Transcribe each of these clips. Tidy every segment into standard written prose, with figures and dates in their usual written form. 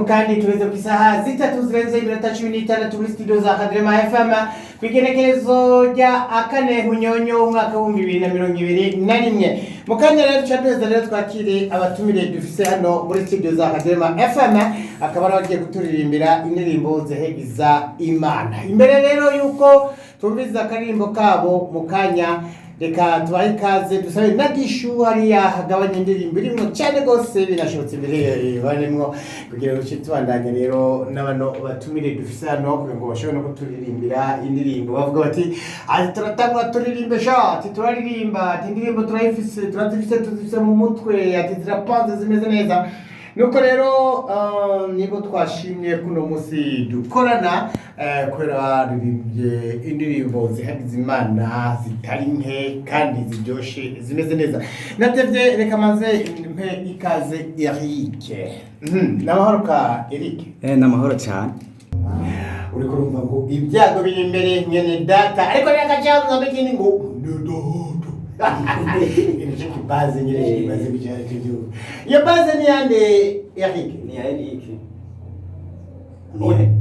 kandi tuweze ku isaha zitatu zirenze iminota 16 muri studio za Kadrema FM kwigerekezo rya akane Munyonyo umwaka wa 2021 mu kanya rero cyateza rero twakire abatumire dufise hano muri studio za Kadrema FM akaba bagiye kuturirimbira indirimbo zehegiza Imana. Imbere rero yuko tumviza akarimbo kabo mu kanya reka tubahe ikaze dusabe nagishu hariya hagabanya indirimbo irimo cyane gose binashobotse imbere banemwo kugira ngo tubandanye rero n'abano batumire dufise hano kugira ngo bashobore no kuturirimbira indirimbo bavuga bati turatangwa turirimbe ati turaririmba ati indirimbo turazifise mu mutwe ati zirapanze zimeze neza. Nuko rero nibo twashimye kuno musi dukorana kwera ririmbye indirimbo zihagiza Imana zitari nke kandi ziryoshe zimeze neza. Natevye reka maze mpe ikaze Eric. Namahoro ka Eric. Namahoro cyane. Uri kurumva ngo ibyago biri imbere nyene data ariko nakacaza mbekini ngo Inje kibaze nyine kibaze bijara cyo. Iyo baze ni yande Eric. Ni Eric.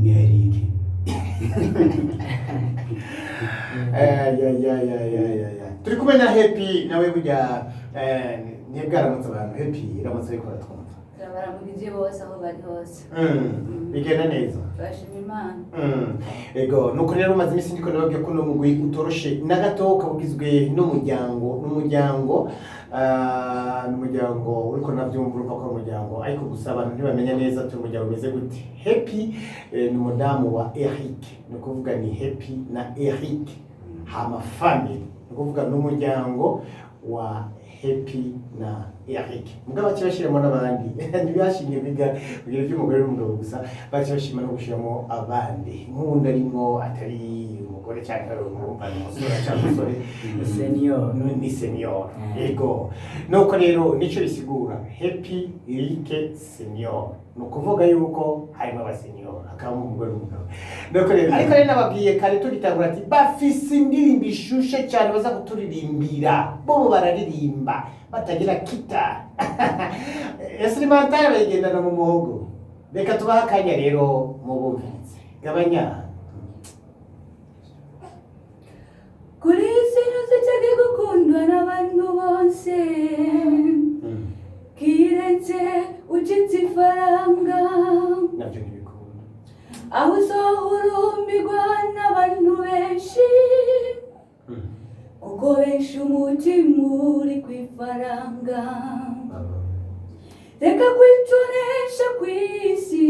Ni Eric. Ya. Turi kumwe na Happy nawe burya ntibwaramutse abantu Happy iramutse ikora twumva. Baramugije bose aho bari hose. Bigenda neza. Bashima Imana. Ego nuko rero maze imisi ndiko nababwiye ko no mugwi utoroshe na gato kabugizwe n'umuryango uriko navyumva urumva ko umuryango ariko gusa abantu ntibamenya neza tu umuryango umeze gute. Happy ni mudamu wa Eric no kuvuga ni Happy na Eric hama family no kuvuga n'umuryango wa Happy na Eric. Mugabo cyashiramo n'abandi ntibashimye biga kugira by'umugore n'umugabo gusa bashima no gushiramo abandi nk'undi arimo atari umugore cyane ari umusore cyangwa umusore Senior ni senior. Ego nuko rero nico bisigura Happy Eric senior no kuvuga yuko harimo abasenior akaba umugore n'umugabo. Nuko rero ariko rero nababwiye kare tugitangura ati bafise indirimbo ishushe cyane baza kuturirimbira bo bararirimba batagira kita Esrimantara bagendana mu muhogo. Reka tubaha akanya rero mu bumvise gabanya Kuri sinose cyage gukundwa n'abantu bose kiretse ujitse ifaranga navyo ntibikunda aho uzohurumbirwa n'abantu benshi kuko benshi umutima uri kw'ifaranga. Reka kwitonesha kw'isi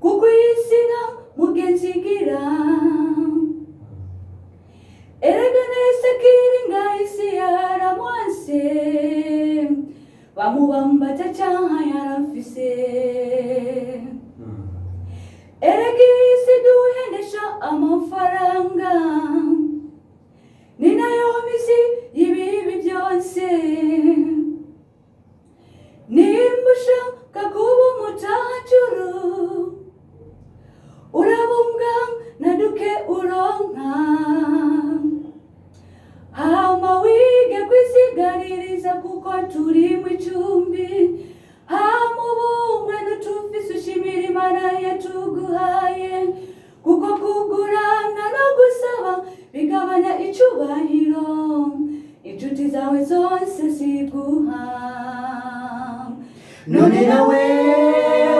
kuko isi nta mugenzi igira. Erega nese kiri nga isi yaramwase bamubambata cyaha yarafise. Erega isi duhenesha amafaranga ni nayo mizi y'ibibi byose. Nimbusha kakuba umutajuru urabumbwa na duke uronka hama wige kwisigaririza kuko turi mu icumbi hama ubumwe n'utufise ushimira Imana yatuguhaye kuko kugurana no gusaba bigabanya icubahiro inshuti zawe zose ziguha. None nawe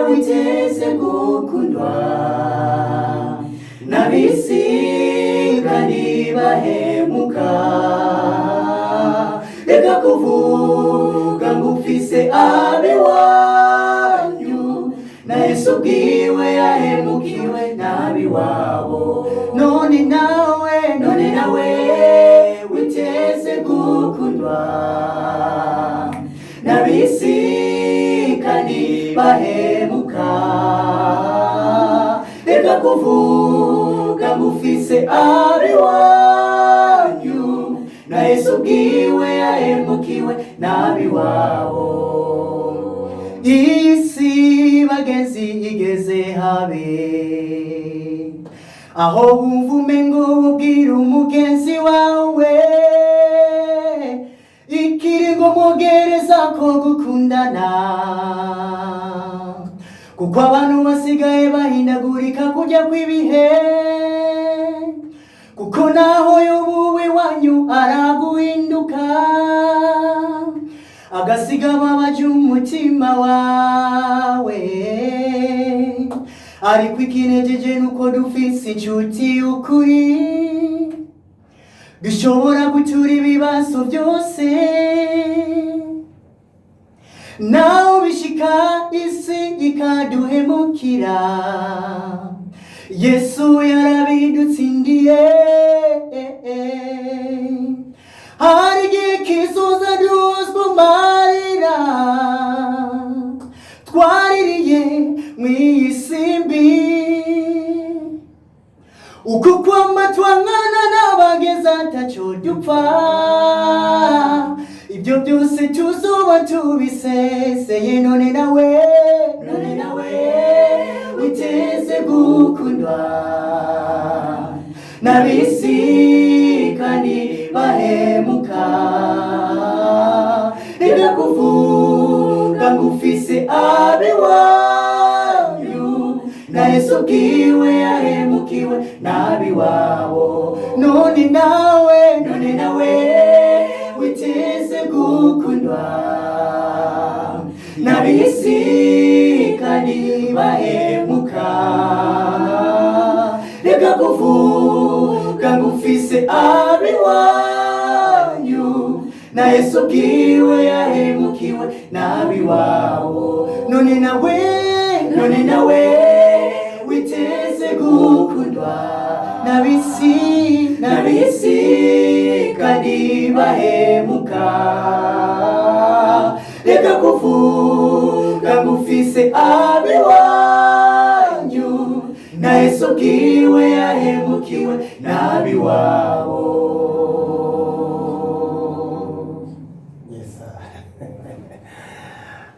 witeze gukundwa n'abisi kandi bahemuka. Reka kuvuga ngo ufise abiwanyu na Yesu ubwiwe yahemukiwe n'abiwabo. None nawe witeze gukundwa n'abisi kandi bahemuka. Reka kuvuga ngo ufise abiwanyu na Yesu ubwiwe yahemukiwe n'abiwabo. Isi bagenzi igeze habi aho wumva umengo ubwira umugenzi wawe ikiringo mugereza ko gukundana kuko abantu basigaye bahindagurika kujya kw'ibihe, kuko naho yobuwe wanyu araguhinduka agasiga ababaje umutima wawe. Ariko ikinejeje nuko dufise inshuti y'ukuri dushobora gutura ibibazo byose, naho bishika isi ikaduhemukira, Yesu yarabidutsindiye. Hari igihe kizoza duhozwa amarira twaririye mw'iyi si mbi, uko kwama twangana n'abageza ataco dupfa, ibyo byose tuzoba tubiseseye. None nawe witeze gukundwa n'ab'isi kandi bahemuka, reka kuvuga ngo ufise abiwanyu na Yesu ubwiwe yahemukiwe n'abiwabo. None nawe witeze gukundwa n'ab'isi kandi bahemuka, reka kuvuga ngo ufise abiwanyu na Yesu ubwiwe yahemukiwe n'abiwabo. None nawe witeze gukundwa n'ab'isi kandi bahemuka, reka kuvuga ngo ufise abiwanyu na Yesu ubwiwe yahemukiwe n'abiwabo.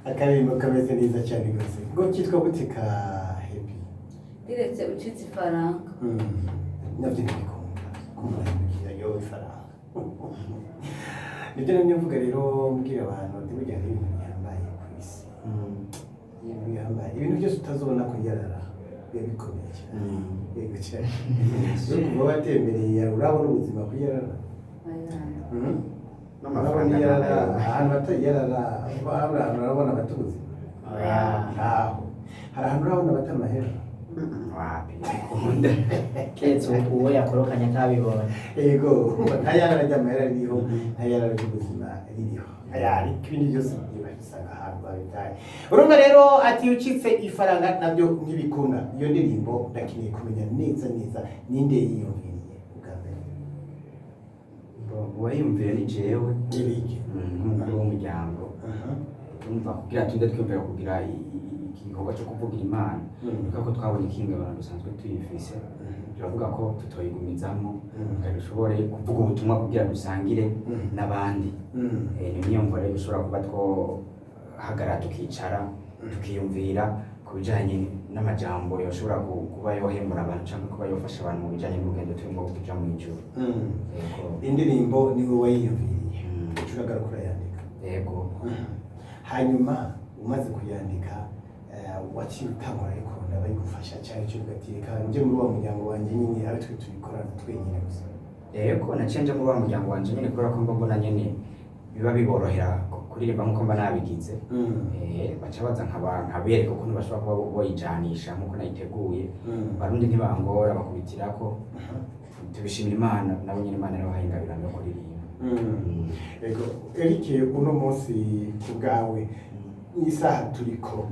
Akaririmbo kameze neza cyane rwose. Ngo kitwa gute ka Happy? Diretse ucitse ifaranga. Nabyo ndikunda. Kumurikira yo ifaranga. Nibyo namye mvuga rero mbwira abantu ati burya hari ibintu bihambaye ku isi. Ibintu bihambaye. Ibintu byose utazobona ko yarara biba bikomeye cyane. Yego cyane. Yo kuba watembereye urabona ubuzima ko yarara. N'amafaranga yarara ahantu batayarara urabona abatuzi. Naho hari ahantu urabona batamahera. Wapi ukunda ketse uwo yakorokanya ntabibona. Yego ntayarara ry'amahera ririho, ntayarara ry'ubuzima ririho. Ariko ibindi byose bisanga ahantu babitaye. Urumva rero ati ucitse ifaranga nabyo nk'ibikunda. Iyo ndirimbo ndakeneye kumenya neza ninde yiyumviriye ubwa mbere. Uwayumvira ni jewe Erike nk'umukuru w'umuryango. Urumva kugira tunde twumvira kugira igikorwa cyo kuvugira Imana, kuko twabonye ikinga abantu dusanzwe tuyifise, turavuga ko tutoyigumizamo kandi dushobore kuvuga ubutumwa kugira dusangire n'abandi. Niyo mvura bishobora kuba twohagarara tukicara tukiyumvira ku bijanye n'amajambo yoshobora kuba yohembura abantu cyangwa kuba yofasha abantu mu bijanye n'urugendo turimo kuja mu ijuru. Indirimbo ni wowe yiyumviriye, ucuragaruka urayandika. Yego. Hanyuma umaze kuyandika waciye utangura ariko ndabayigufasha cyane cyo ugatirika nje muri wa muryango wanje nyine ari twe tubikorana twenyine gusa. Yego nacenje muri wa muryango wanje nyine kubera ko mbona nyene biba biborohera kuririmba nkuko mba nabigize. Baca baza nkabereka ukuntu bashobora kuba boyijanisha nkuko nayiteguye. Barundi ntibangora bakubitirako. Tubishimira Imana nabo nyine Imana rero hayingabira no kuririmba. Yego Erike uno munsi kubgawe isaha turiko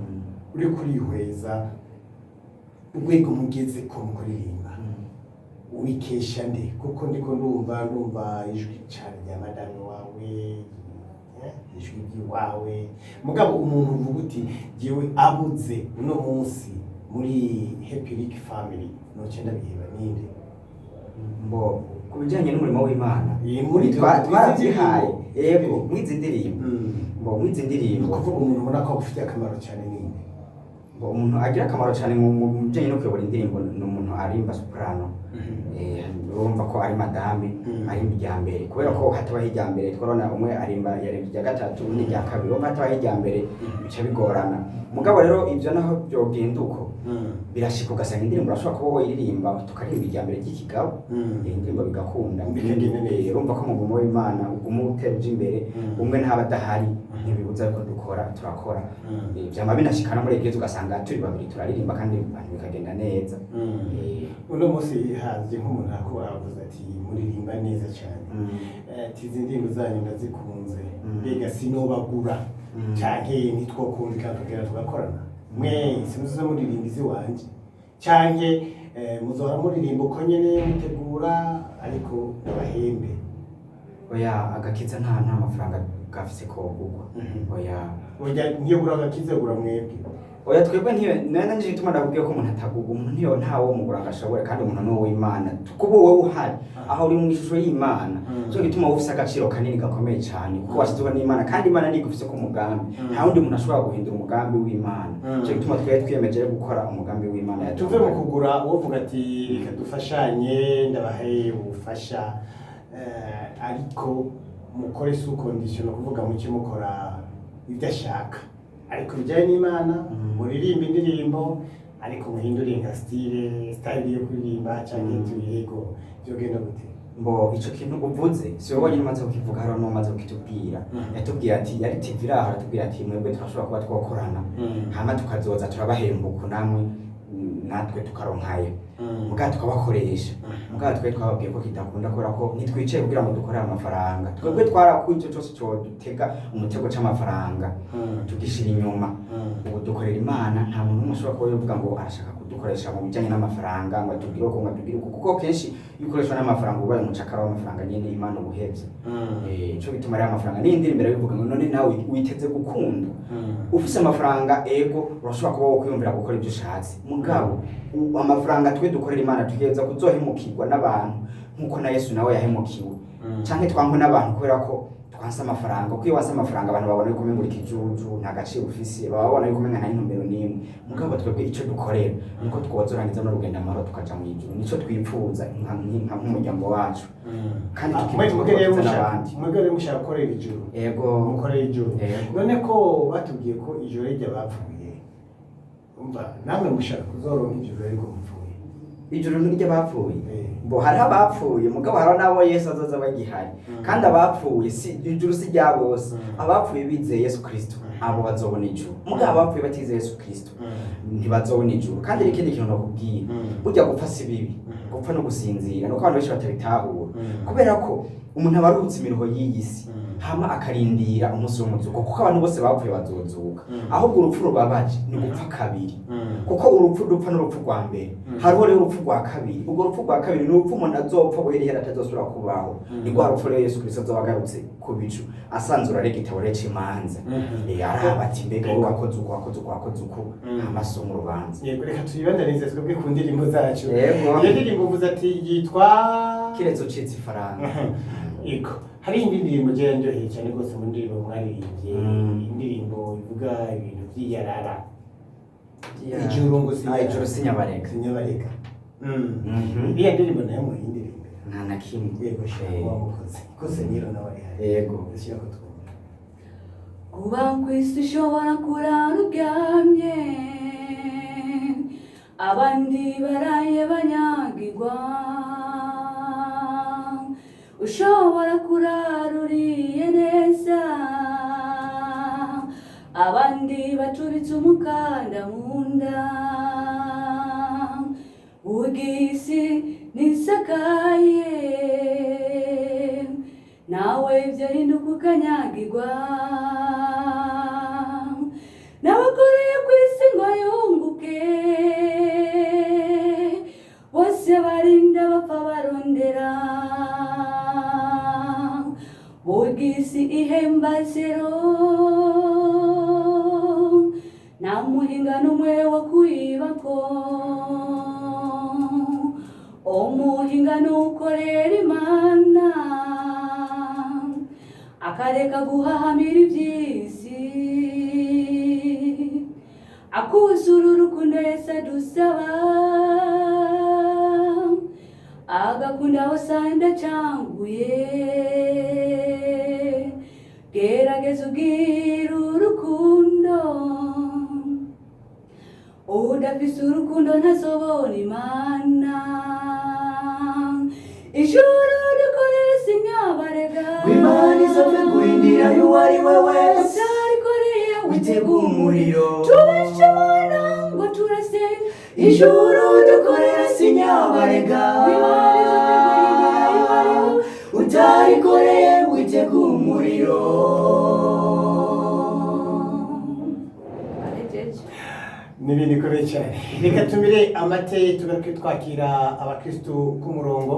uri kurihweza urwego mugeze ko mu kuririmba wikesha nde? Kuko ndiko ndumva ijwi cyane rya madame wawe, ijwi ry'iwawe mugabo umuntu uvuga uti jewe abuze uno munsi muri Happy Rick Family nocenda biheba ninde? Mbo kubijanye n'umurimo w'Imana muri twarazihaye. Yego mwizi ndirimbo. Mbo mwizi ndirimbo kuvuga umuntu ubona ko ufite akamaro cyane ninde? umuntu agira akamaro cyane mu bijyanye no kuyobora indirimbo ni umuntu arimba soprano. Urumva ko ari madame arimba irya mbere kubera ko hatabaho irya mbere twarabona umwe arimba irya gatatu undi irya kabiri urumva hatabaho irya mbere bica bigorana mugabo rero ibyo naho byogenda uko birashika ugasanga indirimbo urashobora kuba woyiririmba tukaririmba irya mbere ry'ikigabo indirimbo bigakunda urumva ko umuvumo w'Imana uguma uteje imbere umwe ntaba adahari ntibibuza yuko turakora byama binashikana muri eglise ugasanga turi babiri turaririmba kandi abantu bikagenda neza. Uno munsi haje nk'umuntu avuze ati muririmba neza cyane ati izi ndirimbo zanyu ndazikunze mbega sinobagura canke nitwokumvikana tukagera tugakorana mwese muzoza muririmba iziwanje canke muzohora muririmba uko nyene mutegura ariko abahembe. Oya agakiza nta mafaranga gafise kogurwa. Oya ngiye gura agakiza gura mwebwe. Oya twebwe ntiyo nenda nje gituma ndakubwiye ko umuntu atagurwa umuntu niyo ntawo mugura ngashobora kandi umuntu no w'Imana kuko wowe uhari aho uri mu ishusho y'Imana cyo gituma ufise agaciro kanini gakomeye cyane kuko wasizwe n'Imana kandi Imana nigufise ko umugambi nta wundi muntu ashobora guhindura umugambi w'Imana cyo gituma twiyemeje gukora umugambi w'Imana tuve mu kugura uvuga ati reka dufashanye ndabahe ubufasha ariko mukore sous condition kuvuga muke mukora ibidashaka ariko bijyanye n'Imana muririmba indirimbo ariko muhindure nka style yo kuririmba cyangwa tuyego byo genda gute mbo ico kintu uvuze si wowe nyine umaze kukivuga hano umaze kukitubwira yatubwiye ati yari TV raho aratubwira ati mwebwe turashobora kuba twokorana hama tukazoza turabahembuka namwe natwe tukaronkaye muga tukabakoresha muga twe twababwiye ko kitakunda kora ko nitwicaye kugira ngo dukore amafaranga twebwe twarakwije cyose cyo dutega umutego c'amafaranga tugishira inyuma ubu dukorera Imana nta muntu ushobora kuba yovuga ngo arashaka kudukoresha mu bijanye n'amafaranga ngo tugire ko ngatugire kuko kenshi yukoresha n'amafaranga ubaye umucakara w'amafaranga nyene Imana ubuhebye cyo bituma ari amafaranga n'indi imbere bivuga ngo none nawe witeze gukunda ufise amafaranga ego urashobora kuba wokwiyumvira gukora ibyo ushatse mugabo amafaranga twe dukorera Imana tugeza kuzohemukirwa n'abantu nkuko na Yesu nawe yahemukiwe canke twangwe n'abantu kubera ko twanse amafaranga uko wase amafaranga abantu babona yuko mengura ikijuju nta gaciro ufise babona yuko menga nta intumbero nimwe mugabo twebwe ico dukorera niko twozorangiza no rugenda amaro tukaja mu ijuru nico twipfuza nka nk'umuryango wacu kandi tukibutsa n'abandi mwebwe mushaka gukorera ijuru yego mukorera ijuru none ko batubwiye ko ijuru rya bapfuye umva namwe mushaka kuzoronka ijuru ariko mupfuye ijuru n'iryo bapfuye bo hari abapfuye mugabo hari nabo Yesu azoza bagihari kandi abapfuye si ijuru si rya bose abapfuye bizeye Yesu Kristo abo bazobona ijuru mugabo abapfuye batizeye Yesu Kristo ntibazobona ijuru kandi ikindi kintu nakubwiye burya gupfa si bibi gupfa no gusinzira nuko abantu benshi batabitahura kubera ko umuntu abarutse imiruho y'iyisi hama akarindira umunsi w'umuzuko kuko abantu bose bapfuye bazozuka ahubwo urupfu rubabaje ni gupfa kabiri kuko urupfu rupfa n'urupfu rwa mbere hariho rero urupfu rwa kabiri ubwo urupfu rwa kabiri ni urupfu umuntu azopfa buherihera atazosubira kubaho ni rwa rupfu rero Yesu Kristo azoba agarutse ku bicu asanzura rega igitabo c'imanza arahaba ati mbega wowe wakoze uko amasomo urubanza yego reka tuyibandanize twebwe ku ndirimbo zacu iyo ndirimbo uvuze ati yitwa kiretse ucitse ifaranga yego hari indi ndirimbo je ndyoheye cyane rwose mu ndirimbo mwaririmbye indirimbo ivuga ibintu by'iyarara ijuru ngo ijuru sinyabareka iriya ndirimbo nayo mu yindi ndirimbo nta na kimwe yego shaka wamukoze kose nyiro nawe ari yego ndashaka twumva kuba kwisi ushobora kurara uryamye abandi baraye banyagirwa ushobora kurara uriye neza abandi bacubitse umukanda mu nda ugisi nisakaye nawe byahinduka ukanyagirwa n'abakoreye ku isi ngo yunguke bose barinda bapfa barondera ugisi ihemba zero nta muhinga n'umwe wo kuyibako umuhinga n'ukorera Imana akareka guhahamira iby'isi akuzura urukundo Yesu adusaba agakunda wasanga canguye gerageza ubwira urukundo udafise urukundo ntazobona Imana ijuru dukorera sinyabarega Imana izove guhindira y'uwari we wese utarikoreye witega umuriro tubashe Imana ngo turasenga ijuru dukorera sinyabarega utarikoreye witega umuriro n'ibindi bikomeye cyane reka tumire amate tugaruke twakira abakristu ku murongo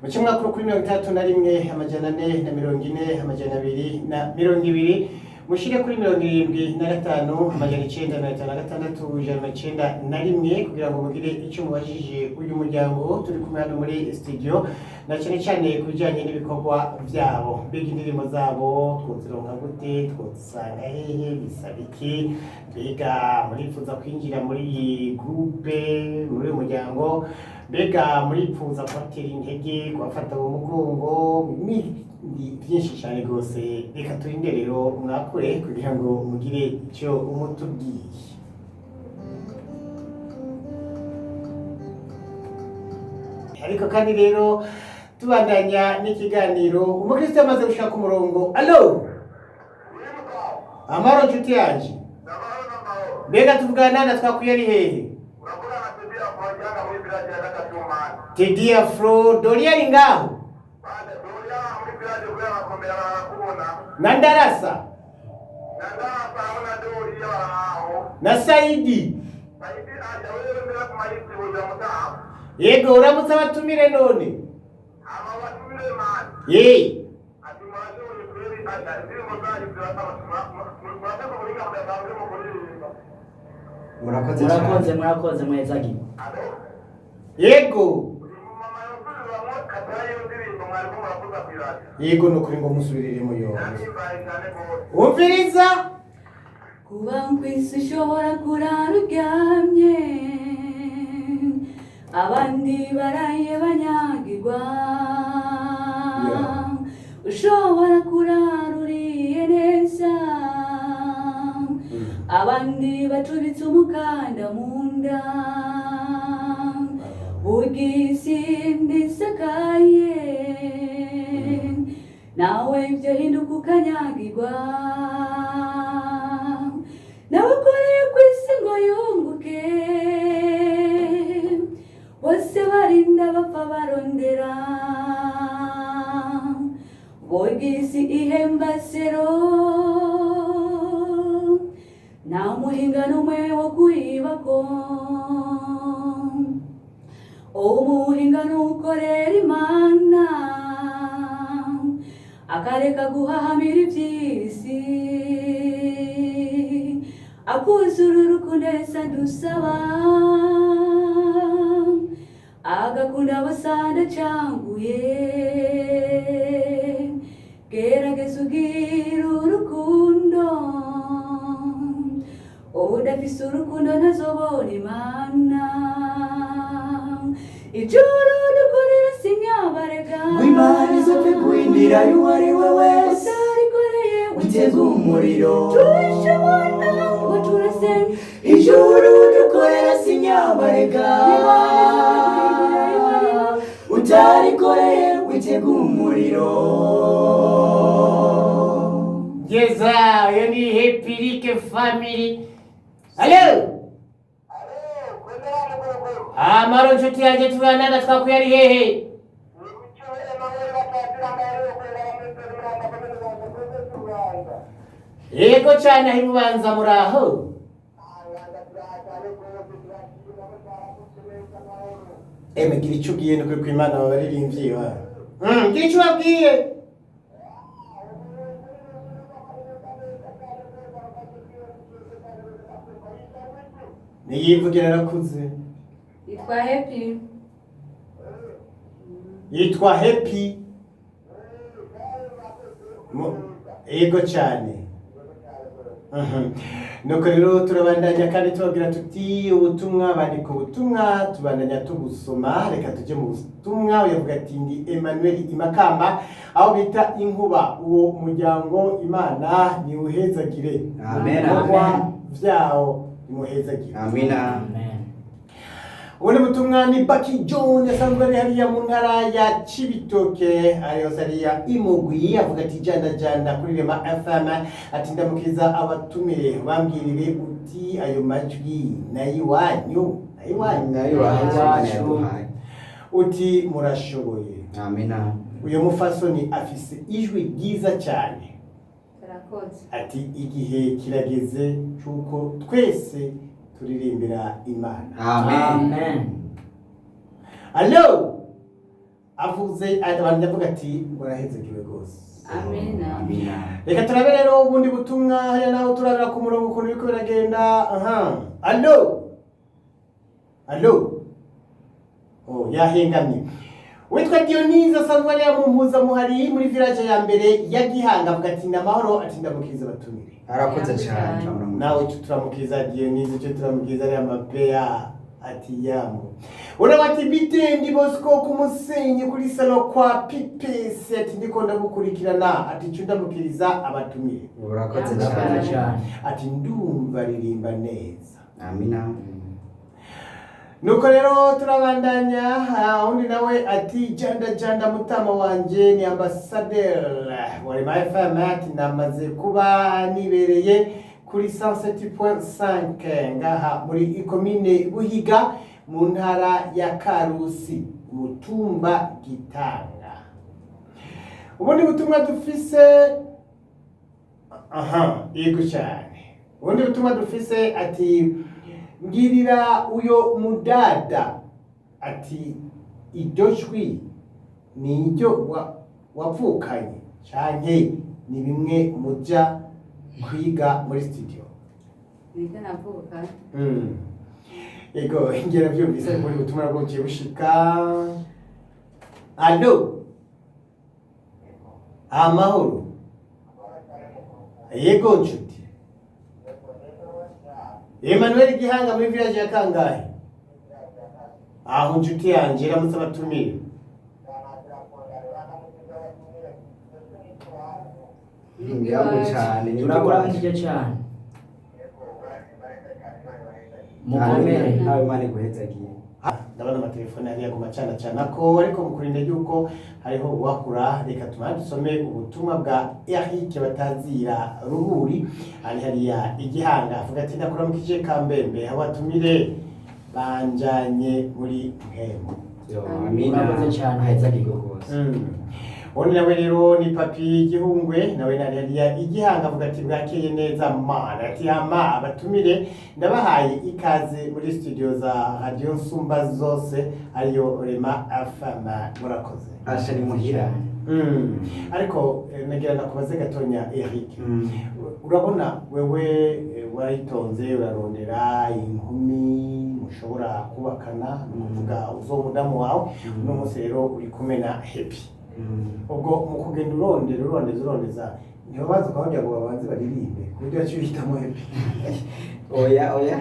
mu cyumwaka kuri 61 amajana 440 amajana 220 mushire kuri 75 amajana 956 ijana 901 kugira ngo mugire icyo mubajije uyu muryango turi kumwe hano muri studio na cyane cyane kubijyanye n'ibikorwa byabo mbega indirimbo zabo twozironka gute twozisanga hehe bisaba iki mbega murifuza kwinjira muri iyi groupe muri uyu muryango mbega murifuza kubatera intege kubafata mu mugongo ni byinshi cyane rwose reka turinde rero mwakure kugira ngo mugire icyo umutubwiye ariko kandi rero tubandanya n'ikiganiro umukristo yamaze gushaka umurongo alo amaro nshuti yanjye mbega tuvugana na twakwiye ari hehe Teddy Afro Dori ari ngaho na Ndarasa na Saidi yego uramutse abatumire none ye murakoze mwezagi yego yego nukuri ngo musubiriremo yo umviriza kuba kwisi ushobora kurara uryamye abandi baraye banyagirwa ushobora kurara uriye neza abandi bacubitse umukanda mu nda ugisi ndisakaye nawe ibyo hinduka ukanyagirwa nawe ukoreye ku isi ngo yunguke bose barinda bapfa barondera bogisi ihemba sero nta muhinga n'umwe wo kuyibako umuhinga n'ukorera Imana akareka guhahamira iby'isi akuzura urukundo Yesu adusaba agakunda abasanda canguye gerageza ubwira urukundo udafise urukundo ntazobona Imana ijuru dukorera sinyabarega Imana izove guhindira y'uwari we wese utarikoreye witega umuriro tubashe Imana ngo turasenga ijuru dukorera sinyabarega utarikoreye witega umuriro geza yo ni Hepirike family alo amaro nshuti yanjye tubana twakwiye ari hehe yego cyane aho ibubanza muraho gira icyo ubwiye ni ukuri kw'Imana babaririmbyi wa gira icyo ubabwiye niyivugira arakuze yitwa Happy yitwa Happy yego cyane nuko rero turabandanya kandi tubabwira tuti ubutumwa bandika ubutumwa tubandanya tubusoma. Reka tujye mu butumwa. Uyavuga ati ndi Emmanuel Imakamba aho bita Inkuba, uwo muryango Imana niwuhezagire, Amen, ibikorwa amen. vyawo nimuhezagire. Amina. Ubundi butumwa ni Baki John asanzwe ari hariya mu ntara ya Cibitoke, ariyo hariya Imugwi. Avuga ati janda kuri Rema FM, ati ndamukiza abatumire bambwirire uti ayo majwi nayiwanyu uti murashoboye. Amina. Uyo mufasoni afise ijwi ryiza cyane, Turakoze. ati igihe kirageze cyuko twese turirimbira Imana. Amen. Allo avuze abantu bavuga ati murahezekiwe rwose. Amina. Amina. Reka turabe rero ubundi butumwa hariya naho turabira ku murongo ukuntu biriko biragenda. Allo oh yahengamye. Witwa Dionise asanzwe ari mu mpuzamuhari muri village ya mbere ya Gihanga. Avuga ati namahoro, ati ndamukiza abatumire. Arakoze cyane. Nawe turamukiza Dionise, cyo turamukiza ari amapeya ati yamu. Urabati bitendi Bosco ku Musenyi kuri salo kwa Pipesi, ati ndiko ndagukurikirana, ati cyo ndamukiriza abatumire. Urakoze Urakoze cyane. Ati ndumva ririmba neza. Amina. Nuko rero turabandanya. Undi nawe ati janda mutama wanje ni ambassadeur wa Rema FM, ati namaze kuba nibereye kuri 107.5 ngaha muri ikomine Buhiga mu ntara ya Karusi, Mutumba Gitanga. Ubundi butumwa dufise yego cyane. Ubundi butumwa dufise ati ngirira uyo mudada, ati iryo jwi ni iryo wavukanye canke ni bimwe muja kwiga muri studio. Nibyo navuka. Ego ingera byumvise muri butumwa bwo ugiye bushika. Allo amahoro. Yego nshuti. Emmanuel Gihanga muri village ya Kangahe. Aho nshuti yanje ramutse abatumire. Ngiyago cyane. Turakuramukije cyane. Mukomere. Nawe Imana iguhezagiye. Ndabona amatelefone hariya ku macana cyane ko ariko mukurinde yuko hariho uwakura. Reka tumara dusome ubutumwa bwa Eric Batazira Ruhuri ari hariya Igihanga. Avuga ati ndakuramukije Kambembe, abatumire banjanye muri Mpembo. Amina. Urakoze cyane. Ahezagirwe rwose. Undi nawe rero ni Papi Gihungwe, nawe nari hariya Igihanga. Avuga ati bwakeye neza mana, ati ama abatumire ndabahaye ikaze muri studio za Radio Nsumba zose ariyo Rema FM. Murakoze. Asha ni muhira. Ariko nagira nakubaze gatonya Eric. Urabona wewe waritonze urarondera inkumi mushobora kubakana, nukuvuga uzomudamu wawe no munsi rero uri kumena Happy. Ubwo mu kugenda urondeza niho baza ukababwira ngo babanze baririmbe ku buryo cyuhitamo Happy. Oya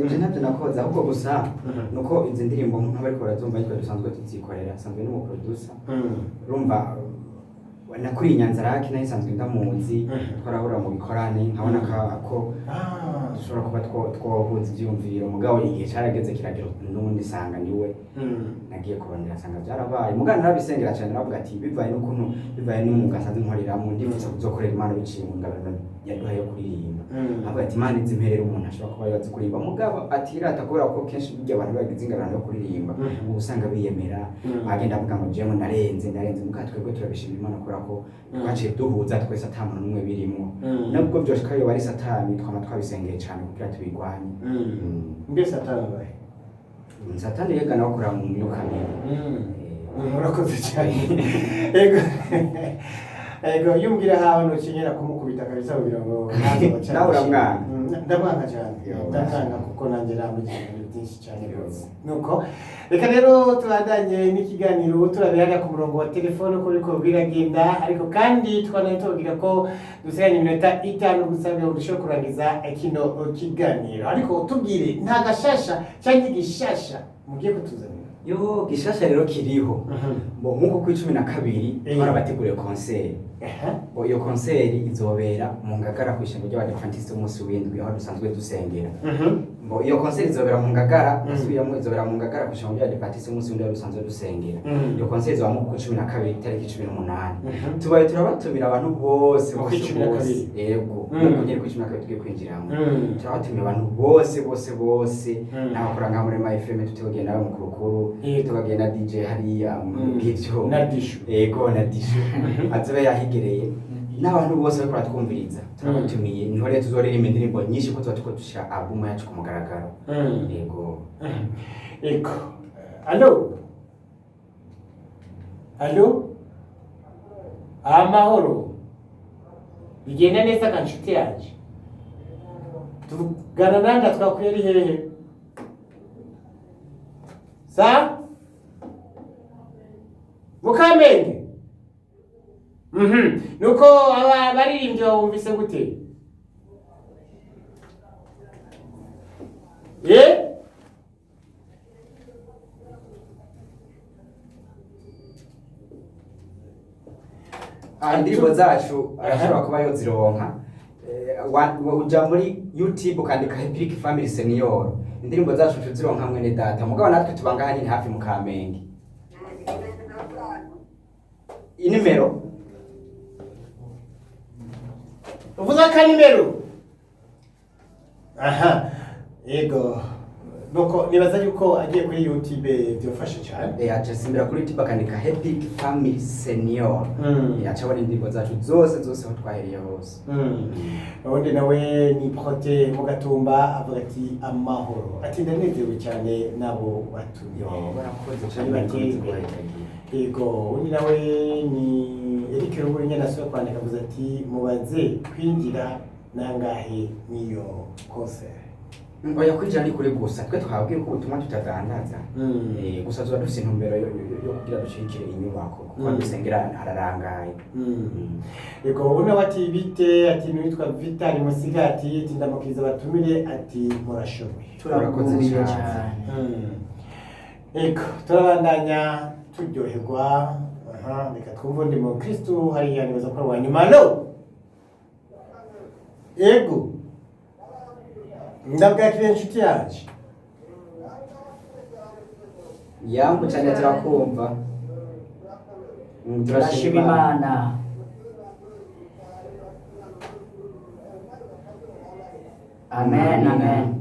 ibyo ntabyo nakoze, ahubwo gusa nuko izi ndirimbo nk'abariko barazumva ariko dusanzwe tuzikorera, asanzwe n'umuproducer. Urumva nakuri Nyanzarake nayo isanzwe ndamuzi, twarahura mu bikorane nkabona ko dushobora kuba twohuza ivyumviro, mugabo igihe carageze kiragera n'ubundi sanga niwe nagiye kurondera sanga byarabaye. Mugabo narabisengera cyane, naravuga ati bivaye n'ukuntu bivaye n'umwuga sanze nkoreramo ndifuza kuzokorera Imana biciye mu ngabano yaduhaye kuririmba. Avuga ati Imana izimperera umuntu ashobora kuba yazi kuririmba, mugabo atirata kubera ko kenshi burya abantu bagize ingabano yo kuririmba ubusanga biyemera bagenda avuga ngo jewe narenze muka twebwe turabishimira Imana kubera ko twaciye duhuza twese ata muntu n'umwe birimo. Nubwo byoshika yo bari satani twama twabisengeye cyane kugira tubigwanye. Mbe satani bahe Satani yega nawe akora mu myuka mibi. Murakoze cyane. Ego yumbwira hawe no kinyera kumukubita kabisa kugira ngo nawe uramwana. ndabanga cyane ndakanga kuko nanjye nambaye ibintu byinshi cyane rwose nuko reka rero tubandanye n'ikiganiro turabihaga ku murongo wa telefone uko biriko biragenda ariko kandi twanaye tubabwira ko dusigaranye iminota 5 gusa ngo dushobore kurangiza kino kiganiro ariko tubwire nta gashasha cyangwa igishasha mugiye kutuzanira yo gishasha rero kiriho bo nkuko ku 12 twarabateguriye concert bo iyo concert izobera mu Ngagara ku ishyamba ry'Abadventiste umunsi w'indwi aho dusanzwe dusengera bo iyo concert izobera mu Ngagara nasubiyamo izobera mu Ngagara ku ishyamba ry'Abadventiste umunsi w'indwi aho dusanzwe dusengera iyo concert izaba mu ku 12 tariki 18 tubaye turabatumira abantu bose yego kugera ku 12 tugiye kwinjiramo turabatumira abantu bose n'abakora nka muri FM tutogenda nawe mu kurukuru tukagenda DJ hariya ngivyo na dishu yego na dishu azobe yahigereye n'abantu bose bariko baratwumviriza turabatumiye niho rero tuzoririmba indirimbo nyinshi ko tuba dushira album yacu ku mugaragaro yego eko allo amahoro bigenda neza kanshuti yaje tuvugana nanda twakuye ari hehe sa Mukamenge nuko abaririmbyi bumvise gute indirimbo zacu arashobora kuba yozironka uja muri YouTube ukandika Epic Family Senior indirimbo zacu tuzironka mwene data mugabo natwe tubanga hani hafi mu Kamenge inimero uvuza ka nimero aha yego nuko nibaza yuko agiye kuri YouTube byofashe cyane acha simbira kuri YouTube akandika Epic Family Senior acha wari indirimbo zacu zose aho twahereye hose ubundi nawe ni Prote mu Gatumba avuga ati amahoro ati ndanezerewe cyane nabo batuye barakoze cyane bakoze yego undi nawe ni Eric Ruburi nyana asubira kwandika avuze ati mubaze kwinjira nangahe niyo concert oya kwinjira ni kuri gusa twe twabwiye ko ubutumwa tutagandaza gusa tuba dufite intumbero yo kugira dushikire inyubako kuko dusengera hararangaye yego ubona bati bite ati nitwa Vital Musigati ati ndamukiza batumire ati murashoboye turakoze cyane yego turabandanya turyoherwa reka twumve ndi mu Kristo hariya nibaza ko wa nyuma yego ndabwakiriye inshuti yaje yangu cyane turakumva turashima Imana amen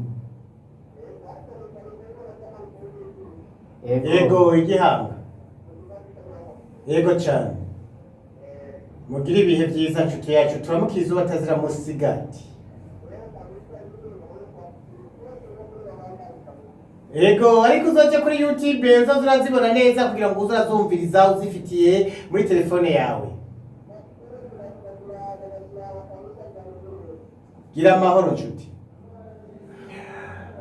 yego igihanga yego cyane mugire ibihe byiza inshuti yacu turamukiza batazira Musigati yego ariko uzoje kuri YouTube urazibona neza kugira ngo uzazumviriza uzifitiye muri telefone yawe gira amahoro nshuti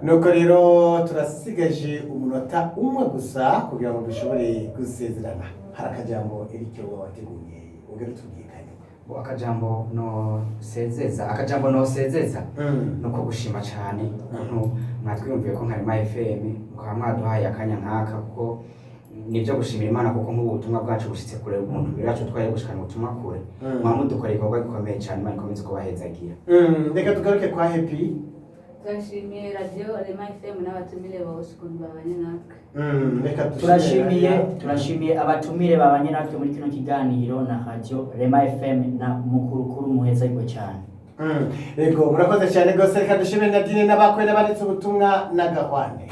nuko rero turasigaje umunota umwe gusa kugira ngo dushobore gusezerana hari akajambo Eric wateguye ugere tubwikanye akajambo no sezeza nuko gushima cyane mwatwiyumviye ko nka Rema FM mukaba mwaduhaye akanya nkaka kuko nibyo gushimira Imana kuko nk'ubutumwa bwacu bushitse kure umuntu biracu twaye gushikana ubutumwa kure mwamudukora ikorwa gikomeye cyane Imana ikomeze kubahezagira reka tugaruke kwa Happy turashimiye radio Rema FM n'abatumire bose ukuntu babanye natwe reka turashimiye abatumire babanye natwe muri kino kiganiro na radio Rema FM na mukurukuru muhezagwe cyane yego murakoze cyane gose reka dushimire Nadine n'abakwe n'abanditse ubutumwa na Gahwane